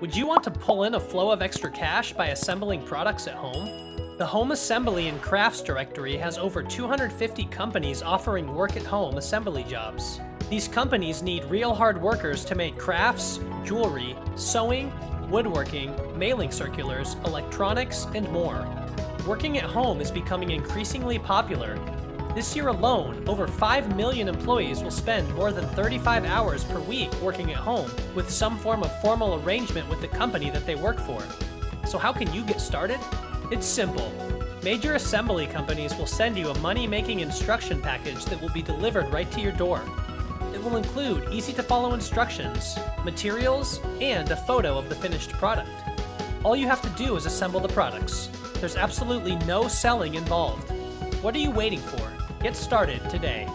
Would you want to pull in a flow of extra cash by assembling products at home? The Home Assembly and Crafts directory has over 250 companies offering work-at-home assembly jobs. These companies need real hard workers to make crafts, jewelry, sewing, woodworking, mailing circulars, electronics, and more. Working at home is becoming increasingly popular. This year alone, over 5 million employees will spend more than 35 hours per week working at home with some form of formal arrangement with the company that they work for. So how can you get started? It's simple. Major assembly companies will send you a money-making instruction package that will be delivered right to your door. It will include easy-to-follow instructions, materials, and a photo of the finished product. All you have to do is assemble the products. There's absolutely no selling involved. What are you waiting for? Get started today.